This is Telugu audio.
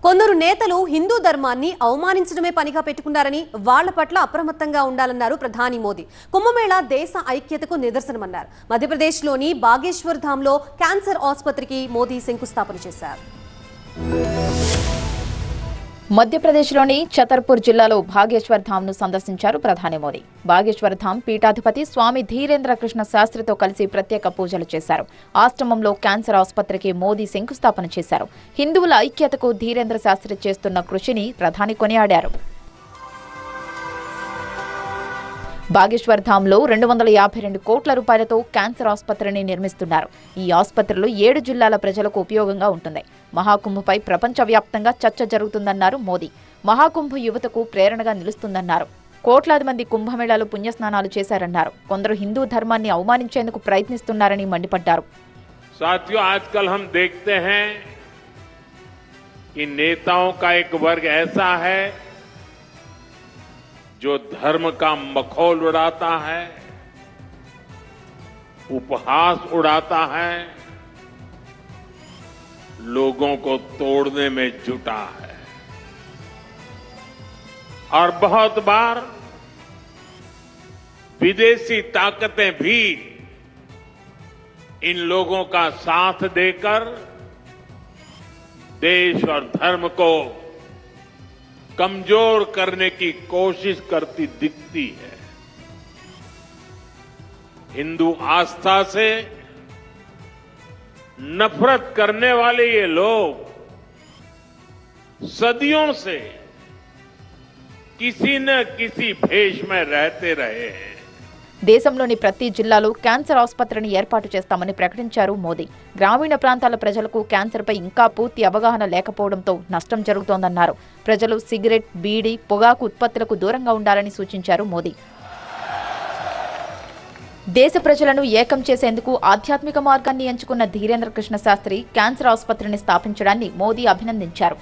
కొందరు నేతలు హిందూ ధర్మాన్ని అవమానించడమే పనిగా పెట్టుకున్నారని వాళ్ల పట్ల అప్రమత్తంగా ఉండాలన్నారు ప్రధాని మోదీ. కుంభమేళా దేశ ఐక్యతకు నిదర్శనమన్నారు. మధ్యప్రదేశ్లోని బాగేశ్వర్ ధామ్లో క్యాన్సర్ ఆసుపత్రికి మోదీ శంకుస్థాపన చేశారు. మధ్యప్రదేశ్లోని ఛతర్పూర్ జిల్లాలో బాగేశ్వర్ ధామ్ను సందర్శించారు ప్రధాని మోదీ. బాగేశ్వర్ ధామ్ పీఠాధిపతి స్వామి ధీరేంద్ర కృష్ణ శాస్త్రితో కలిసి ప్రత్యేక పూజలు చేశారు. ఆశ్రమంలో క్యాన్సర్ ఆసుపత్రికి మోదీ శంకుస్థాపన చేశారు. హిందువుల ఐక్యతకు ధీరేంద్ర శాస్త్రి చేస్తున్న కృషిని ప్రధాని కొనియాడారు. బాగేశ్వర్ ధామ్లో 252 కోట్ల రూపాయలతో క్యాన్సర్ ఆసుపత్రిని నిర్మిస్తున్నారు. ఈ ఆసుపత్రిలో 7 జిల్లాల ప్రజలకు ఉపయోగంగా ఉంటుంది. మహాకుంభపై ప్రపంచవ్యాప్తంగా చర్చ జరుగుతుందన్నారు మోదీ. మహాకుంభ యువతకు ప్రేరణగా నిలుస్తుందన్నారు. కోట్లాది మంది కుంభమేళాలో పుణ్యస్నానాలు చేశారన్నారు. కొందరు హిందూ ధర్మాన్ని అవమానించేందుకు ప్రయత్నిస్తున్నారని మండిపడ్డారు. साथियों, आजकल हम देखते हैं कि नेताओं का एक वर्ग ऐसा है जो धर्म का मखौल उड़ाता है, उपहास उड़ाता है, लोगों को तोड़ने में जुटा है और बहुत बार विदेशी ताकतें भी इन लोगों का साथ देकर देश और धर्म को कमजोर करने की कोशिश करती दिखती है। हिंदू आस्था से नफरत करने वाले ये लोग सदियों से किसी न किसी भेष में रहते रहे हैं. దేశంలోని ప్రతి జిల్లాలో క్యాన్సర్ ఆసుపత్రిని ఏర్పాటు చేస్తామని ప్రకటించారు మోదీ. గ్రామీణ ప్రాంతాల ప్రజలకు క్యాన్సర్పై ఇంకా పూర్తి అవగాహన లేకపోవడంతో నష్టం జరుగుతోందన్నారు. ప్రజలు సిగరెట్, బీడీ, పొగాకు ఉత్పత్తులకు దూరంగా ఉండాలని సూచించారు మోదీ. దేశ ప్రజలను ఏకం చేసేందుకు ఆధ్యాత్మిక మార్గాన్ని ఎంచుకున్న ధీరేంద్ర కృష్ణ శాస్త్రి క్యాన్సర్ ఆసుపత్రిని స్థాపించడాన్ని మోదీ అభినందించారు.